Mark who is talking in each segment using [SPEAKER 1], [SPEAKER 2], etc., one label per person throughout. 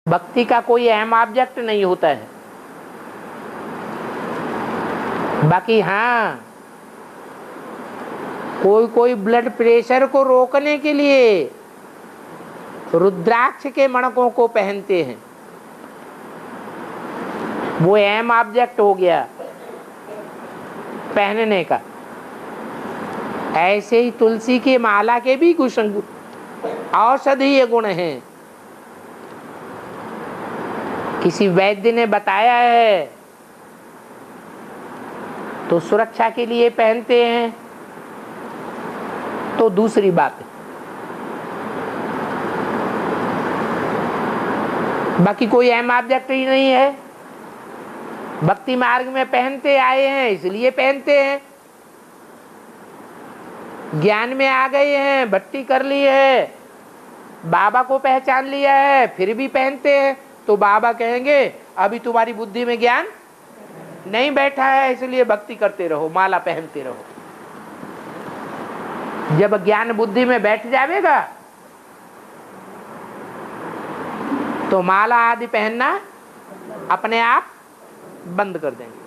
[SPEAKER 1] भक्ति का कोई अहम ऑब्जेक्ट नहीं होता है। बाकी हाँ, कोई कोई ब्लड प्रेशर को रोकने के लिए रुद्राक्ष के मणकों को पहनते हैं, वो अहम ऑब्जेक्ट हो गया पहनने का। ऐसे ही तुलसी की माला के भी कुछ औषधीय गुण हैं। किसी वैद्य ने बताया है तो सुरक्षा के लिए पहनते हैं, तो दूसरी बात है। बाकी कोई अहम ऑब्जेक्ट ही नहीं है। भक्ति मार्ग में पहनते आए हैं इसलिए पहनते हैं। ज्ञान में आ गए हैं, भक्ति कर ली है, बाबा को पहचान लिया है, फिर भी पहनते हैं, तो बाबा कहेंगे अभी तुम्हारी बुद्धि में ज्ञान नहीं बैठा है, इसलिए भक्ति करते रहो, माला पहनते रहो। जब ज्ञान बुद्धि में बैठ जाएगा तो माला आदि पहनना अपने आप बंद कर देंगे।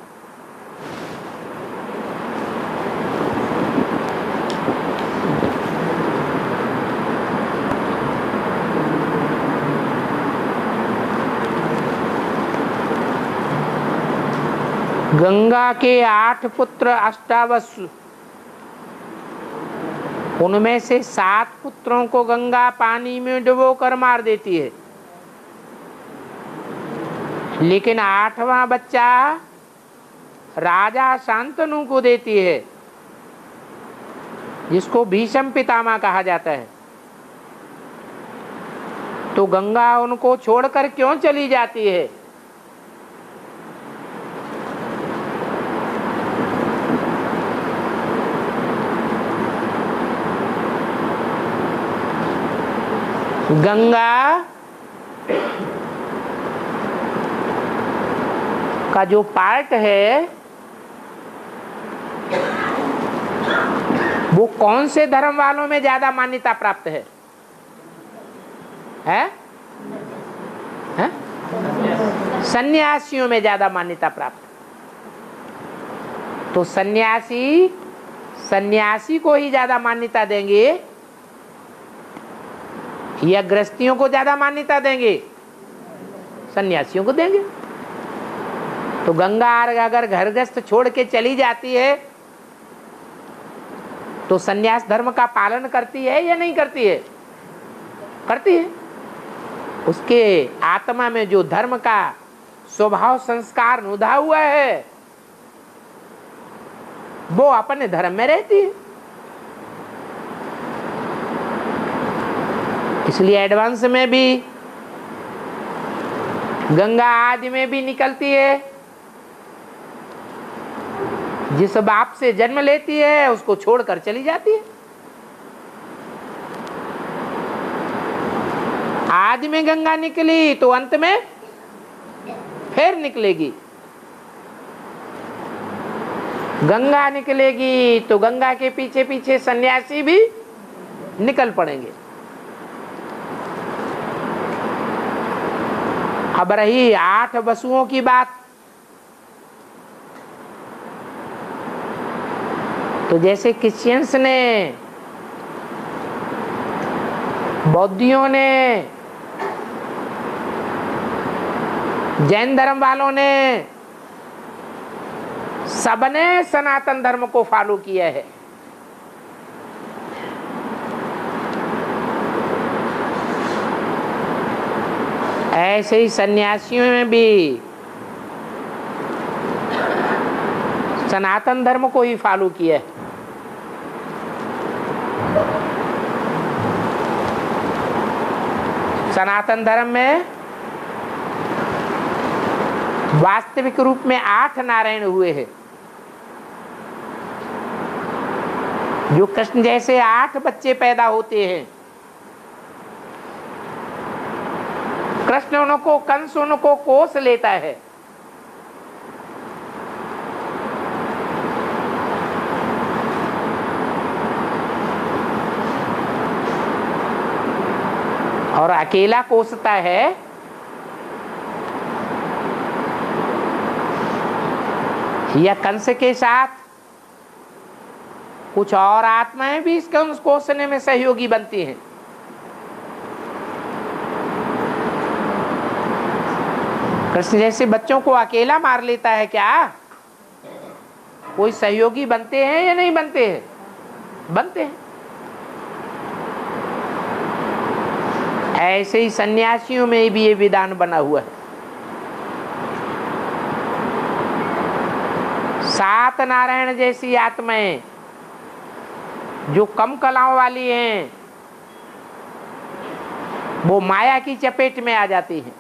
[SPEAKER 1] गंगा के 8 पुत्र अष्टावसु, उनमें से 7 पुत्रों को गंगा पानी में डुबो कर मार देती है, लेकिन 8वां बच्चा राजा शांतनु को देती है, जिसको भीष्म पितामह कहा जाता है। तो गंगा उनको छोड़कर क्यों चली जाती है? गंगा का जो पार्ट है वो कौन से धर्म वालों में ज्यादा मान्यता प्राप्त है? सन्यासियों में ज्यादा मान्यता प्राप्त। तो सन्यासी को ही ज्यादा मान्यता देंगे या गृहस्थियों को ज्यादा मान्यता देंगे? सन्यासियों को देंगे। तो गंगा अगर घरगृहस्थ छोड़ के चली जाती है तो सन्यास धर्म का पालन करती है या नहीं करती है? करती है। उसके आत्मा में जो धर्म का स्वभाव संस्कार नुधा हुआ है वो अपने धर्म में रहती है। इसलिए एडवांस में भी गंगा आदि में भी निकलती है। जिस बाप से जन्म लेती है उसको छोड़कर चली जाती है। आदि में गंगा निकली तो अंत में फिर निकलेगी। गंगा निकलेगी तो गंगा के पीछे पीछे सन्यासी भी निकल पड़ेंगे। अब रही 8 वसुओं की बात, तो जैसे क्रिश्चियंस ने, बौद्धियों ने, जैन धर्म वालों ने, सबने सनातन धर्म को फॉलो किया है। ऐसे ही सन्यासियों में भी सनातन धर्म को ही फॉलो किया है। सनातन धर्म में वास्तविक रूप में 8 नारायण हुए हैं। जो कृष्ण जैसे 8 बच्चे पैदा होते हैं, कृष्ण उनको, कंस उनको कोस लेता है। और अकेला कोसता है या कंस के साथ कुछ और आत्माएं भी इस कंस कोसने में सहयोगी बनती हैं। कृष्ण जैसे बच्चों को अकेला मार लेता है क्या? कोई सहयोगी बनते हैं या नहीं बनते हैं? बनते हैं। ऐसे ही सन्यासियों में भी ये विधान बना हुआ है। 7 नारायण जैसी आत्माएं जो कम कलाओं वाली हैं, वो माया की चपेट में आ जाती हैं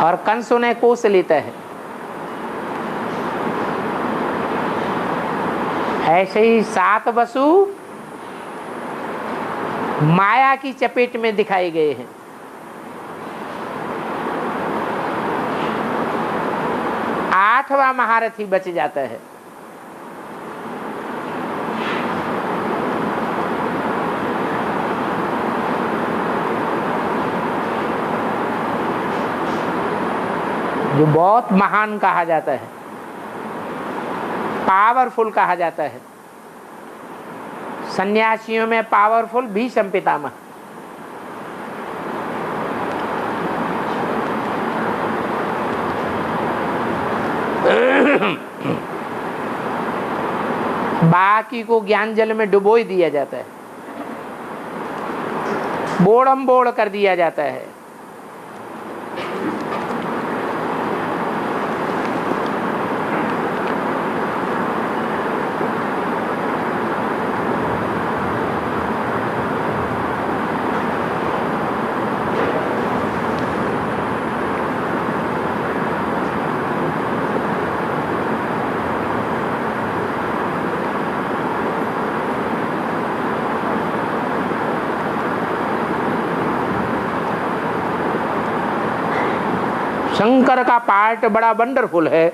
[SPEAKER 1] और कंस उन्हें कोस लेता है। ऐसे ही 7 वसु माया की चपेट में दिखाए गए हैं। आठवां महारथी बच जाता है। जो बहुत महान कहा जाता है, पावरफुल कहा जाता है। सन्यासियों में पावरफुल भीष्म पितामह। बाकी को ज्ञान जल में डुबो ही दिया जाता है, बोड़म बोड़ कर दिया जाता है। शंकर का पार्ट बड़ा वंडरफुल है,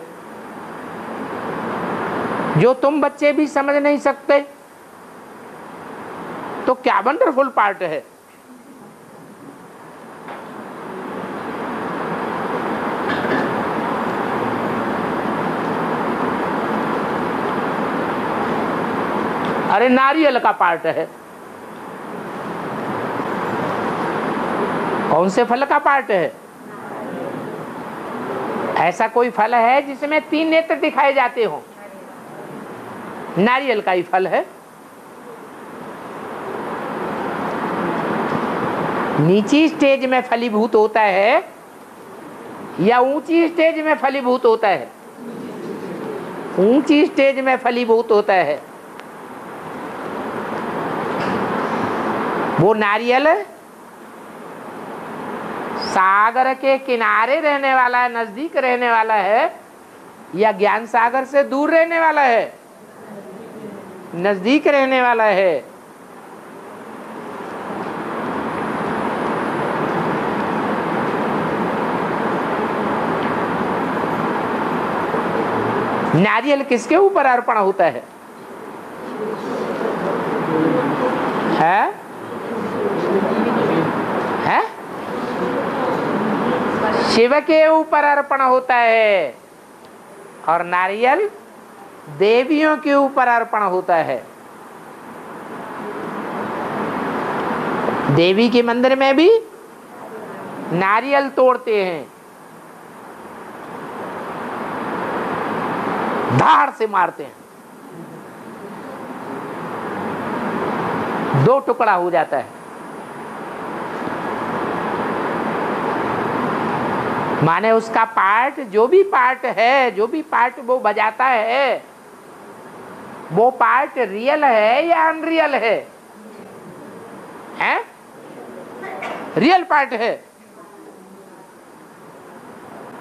[SPEAKER 1] जो तुम बच्चे भी समझ नहीं सकते, तो क्या वंडरफुल पार्ट है। अरे नारियल का पार्ट है। कौन से फल का पार्ट है? ऐसा कोई फल है जिसमें 3 नेत्र दिखाए जाते हो? नारियल का ही फल है। नीची स्टेज में फलीभूत होता है या ऊंची स्टेज में फलीभूत होता है? ऊंची स्टेज में फलीभूत होता है। वो नारियल सागर के किनारे रहने वाला है, नजदीक रहने वाला है, या ज्ञान सागर से दूर रहने वाला है? नजदीक रहने वाला है। नारियल किसके ऊपर अर्पण होता है? है? है? शिव के ऊपर अर्पण होता है और नारियल देवियों के ऊपर अर्पण होता है। देवी के मंदिर में भी नारियल तोड़ते हैं, धार से मारते हैं, 2 टुकड़ा हो जाता है। माने उसका पार्ट, जो भी पार्ट है, जो भी पार्ट वो बजाता है, वो पार्ट रियल है या अनरियल है? हैं? रियल पार्ट है।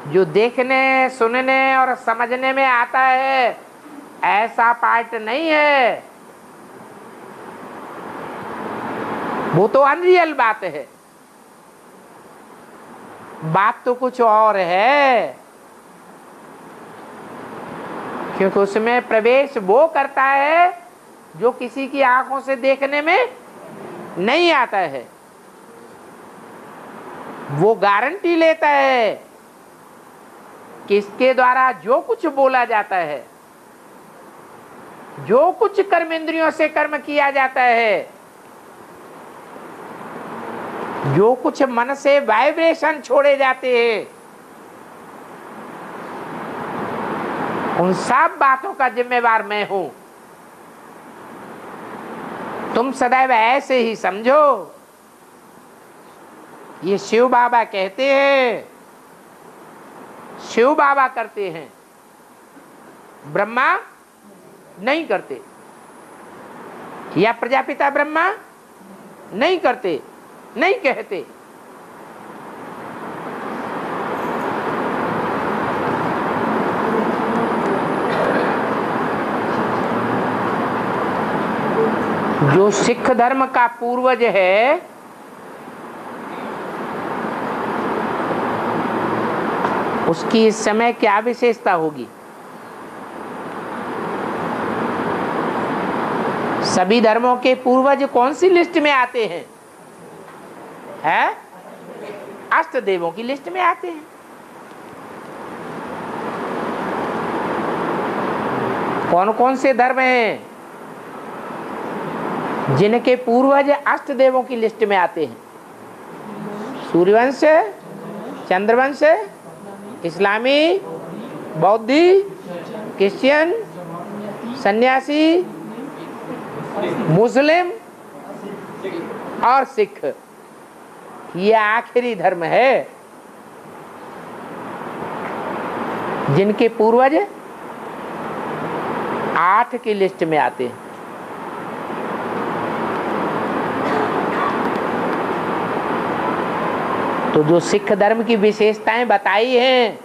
[SPEAKER 1] जो देखने, सुनने और समझने में आता है, ऐसा पार्ट नहीं है। वो तो अनरियल बात है। बात तो कुछ और है, क्योंकि उसमें प्रवेश वो करता है जो किसी की आंखों से देखने में नहीं आता है। वो गारंटी लेता है किसके द्वारा जो कुछ बोला जाता है, जो कुछ कर्मेंद्रियों से कर्म किया जाता है, जो कुछ मन से वाइब्रेशन छोड़े जाते हैं, उन सब बातों का जिम्मेवार मैं हूं। तुम सदैव ऐसे ही समझो। ये शिव बाबा कहते हैं, शिव बाबा करते हैं, ब्रह्मा नहीं करते, या प्रजापिता ब्रह्मा नहीं करते, नहीं कहते। जो सिख धर्म का पूर्वज है, उसकी इस समय क्या विशेषता होगी? सभी धर्मों के पूर्वज कौन सी लिस्ट में आते हैं? है? अष्ट देवों की लिस्ट में आते हैं। कौन कौन से धर्म हैं जिनके पूर्वज अष्ट देवों की लिस्ट में आते हैं? सूर्यवंश, चंद्रवंश, इस्लामी, बौद्धि, क्रिश्चियन, सन्यासी, मुस्लिम और सिख। ये आखिरी धर्म है जिनके पूर्वज 8 की लिस्ट में आते हैं। तो जो सिख धर्म की विशेषताएं बताई हैं,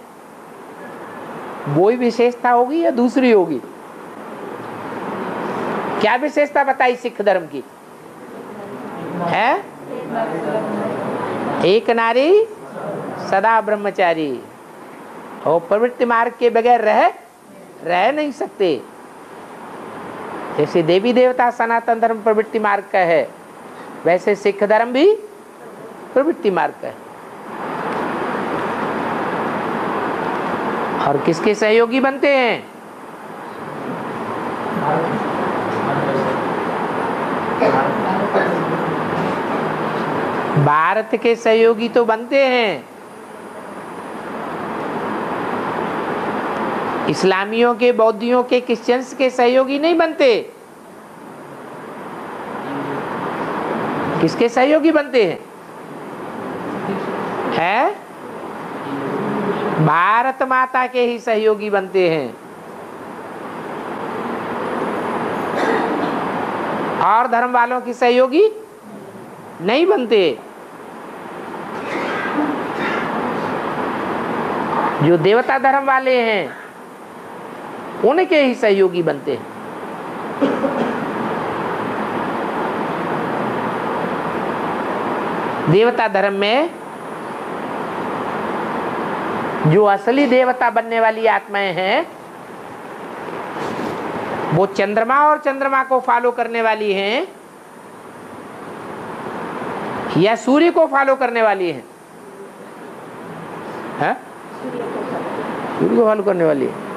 [SPEAKER 1] वो ही विशेषता होगी या दूसरी होगी? क्या विशेषता बताई सिख धर्म की? है एक नारी सदा ब्रह्मचारी, और प्रवृत्ति मार्ग के बगैर रह नहीं सकते। जैसे देवी देवता सनातन धर्म प्रवृत्ति मार्ग का है, वैसे सिख धर्म भी प्रवृत्ति मार्ग का है। और किसके सहयोगी बनते हैं? भारत के सहयोगी तो बनते हैं, इस्लामियों के, बौद्धियों के, क्रिश्चियंस के सहयोगी नहीं बनते। किसके सहयोगी बनते हैं? है भारत माता के ही सहयोगी बनते हैं। और धर्म वालों की सहयोगी नहीं बनते। जो देवता धर्म वाले हैं उनके ही सहयोगी बनते हैं। देवता धर्म में जो असली देवता बनने वाली आत्माएं हैं, वो चंद्रमा और चंद्रमा को फॉलो करने वाली हैं या सूर्य को फॉलो करने वाली हैं? है? सूर्य को फॉलो करने वाली है।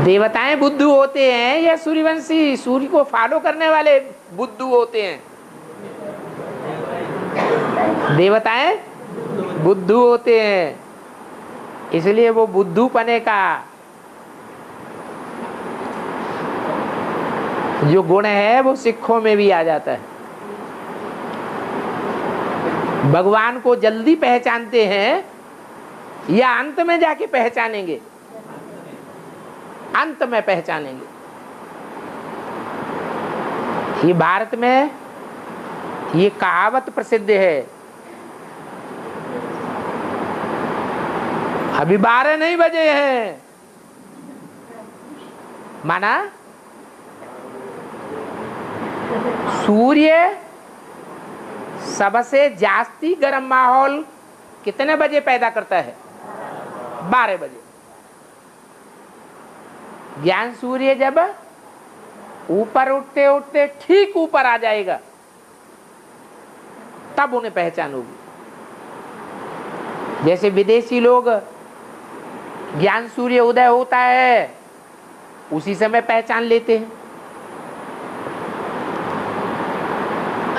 [SPEAKER 1] देवताएं बुद्धू होते हैं या सूर्यवंशी सूर्य को फॉलो करने वाले बुद्धू होते हैं? देवताएं बुद्धू होते हैं, इसलिए वो बुद्धू पने का जो गुण है वो सिखों में भी आ जाता है। भगवान को जल्दी पहचानते हैं या अंत में जाके पहचानेंगे? अंत में पहचानेंगे। ये भारत में ये कहावत प्रसिद्ध है, अभी 12 नहीं बजे हैं, माना सूर्य सबसे जास्ती गर्म माहौल कितने बजे पैदा करता है? 12 बजे। ज्ञान सूर्य जब ऊपर उठते उठते ठीक ऊपर आ जाएगा, तब उन्हें पहचान होगी। जैसे विदेशी लोग ज्ञान सूर्य उदय होता है उसी समय पहचान लेते हैं,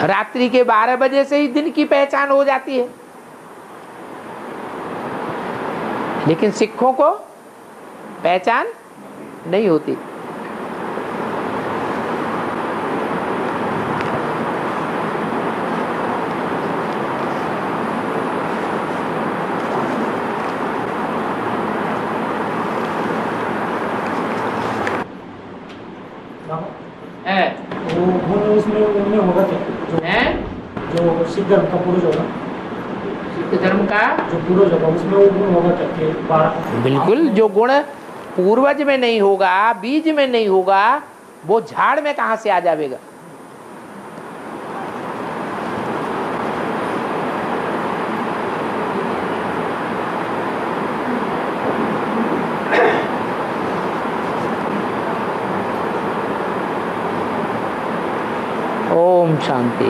[SPEAKER 1] रात्रि के 12 बजे से ही दिन की पहचान हो जाती है। लेकिन सिखों को पहचान नहीं होती।
[SPEAKER 2] वो गुण उसमें उनमें होगा क्या जो सिद्ध धर्म का पुरुष होगा,
[SPEAKER 1] सिद्ध धर्म का
[SPEAKER 2] जो पुरुष होगा उसमें वो गुण होगा क्या कि 12?
[SPEAKER 1] बिल्कुल, जो गुण पूर्वज में नहीं होगा, बीज में नहीं होगा, वो झाड़ में कहां से आ जाएगा। ओम शांति।